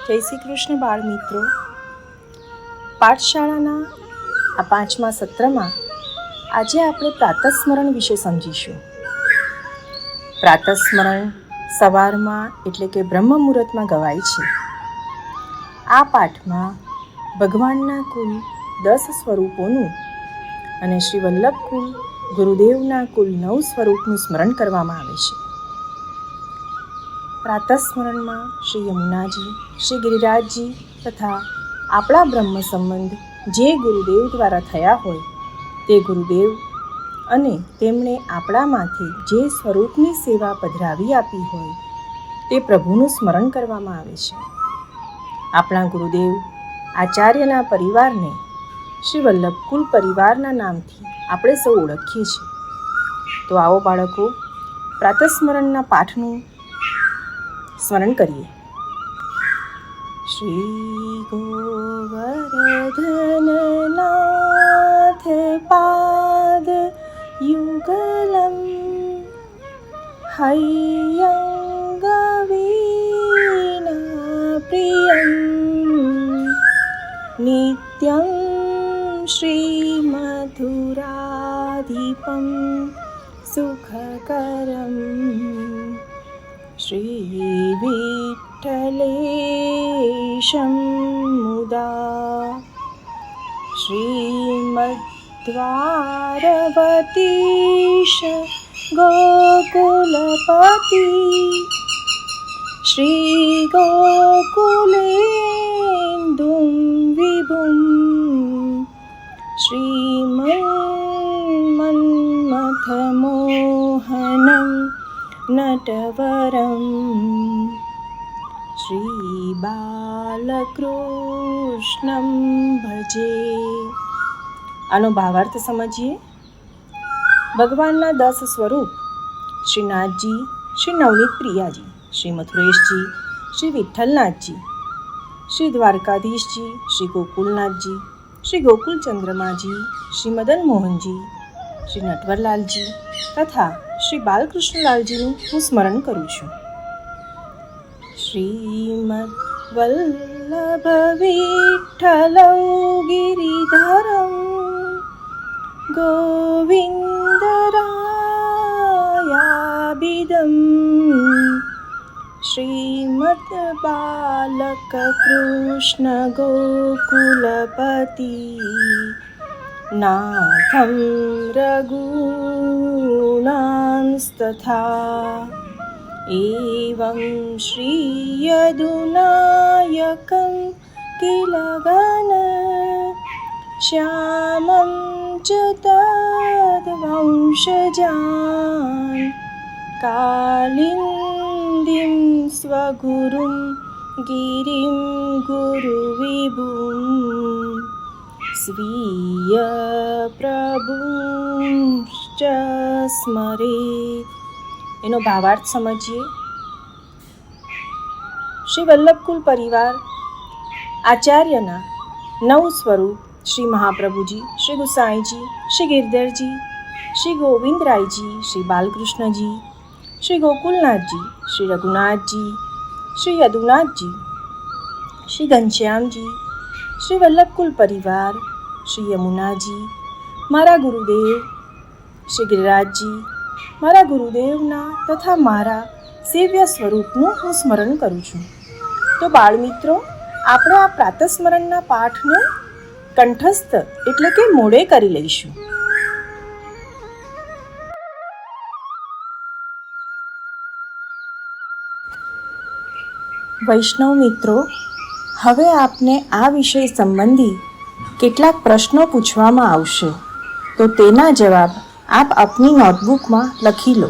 જય શ્રી કૃષ્ણ બાળ મિત્રો. પાઠશાળાના આ 5મા સત્રમાં આજે આપણે પ્રાતસ્મરણ વિશે સમજીશું. પ્રાતસ્મરણ સવારમાં એટલે કે બ્રહ્મ મુહૂર્તમાં ગવાય છે. આ પાઠમાં ભગવાનના કુલ 10 સ્વરૂપોનું અને શ્રી વલ્લભ કુલ ગુરુદેવના કુલ 9 સ્વરૂપનું સ્મરણ કરવામાં આવે છે. પ્રાતસ્મરણમાં શ્રી યમુનાજી, શ્રી ગિરિરાજજી તથા આપણા બ્રહ્મ સંબંધ જે ગુરુદેવ દ્વારા થયા હોય તે ગુરુદેવ અને તેમણે આપણામાંથી જે સ્વરૂપની સેવા પધરાવી આપી હોય તે પ્રભુનું સ્મરણ કરવામાં આવે છે. આપણા ગુરુદેવ આચાર્યના પરિવારને શ્રી વલ્લભકુલ પરિવારના નામથી આપણે સૌ ઓળખીએ છીએ. તો આવો બાળકો, પ્રાતસ્મરણના પાઠનું સ્મરણ કરીએ. શ્રી ગોવર્ધનનાથ પાદ યુગલમ હૈયંગ વીણા પ્રિયમ નિત્યં શ્રી મધુરાધિપમ સુખકરમ શ્રી વિઠ્ઠલેશં મુદા શ્રીમદ્વારવતીશ ગોકુલપતિ શ્રી ગોકુલેન્દું વિભું શ્રીમન્મથમોહનં નટવરમ શ્રી બાલકૃષ્ણં ભજે. આનો ભાવાર્થ સમજીએ. ભગવાનના 10 સ્વરૂપ શ્રી નાથજી, શ્રી નવનીત પ્રિયાજી, શ્રી મથુરેશજી, શ્રી વિઠ્ઠલનાથજી, શ્રી દ્વારકાધીશજી, શ્રી ગોકુલનાથજી, શ્રી ગોકુલચંદ્રમાજી, શ્રી મદન મોહનજી, શ્રી નટવરલાલજી તથા શ્રી બાલકૃષ્ણલાલજીનું હું સ્મરણ કરું છું. શ્રીમદ વલ્લભ વિઠ્ઠલૌ ગિરિધરં ગોવિંદરાયાબિદં શ્રીમદ બાલક કૃષ્ણ ગોકુલપતિ નાથં રઘુનાંસ્તથા એવં શ્રી યદુનાયકં કિલગન શ્યામં ચ તદ્વંશજાન કાલિંદીં સ્વગુરું ગિરિં ગુરુવિભું સ્વીય પ્રભુશ્ચ સ્મરેત. એનો ભાવાર્થ સમજીએ. શ્રી વલ્લભકુલ પરિવાર આચાર્યના 9 સ્વરૂપ શ્રી મહાપ્રભુજી, શ્રી ગુસાઈજી, શ્રી ગિરધરજી, શ્રી ગોવિંદરાયજી, શ્રી બાલકૃષ્ણજી, શ્રી ગોકુલનાથજી, શ્રી રઘુનાથજી, શ્રી યદુનાથજી, શ્રી ઘનશ્યામજી, શ્રી વલ્લભકુલ પરિવાર શ્રી યમુનાજી, મારા ગુરુદેવ શ્રી ગિરિરાજજી, મારા ગુરુદેવના તથા મારા સેવ્ય સ્વરૂપનું હું સ્મરણ કરું છું. તો બાળ મિત્રો, આપણે આ પ્રાતસ્મરણના પાઠને કંઠસ્થ એટલે કે મોઢે કરી લઈશું. વૈષ્ણવ મિત્રો, હવે આપને આ વિષય સંબંધી કેટલાક પ્રશ્નો પૂછવામાં આવશે, તો તેના જવાબ આપ આપની નોટબુકમાં લખી લો.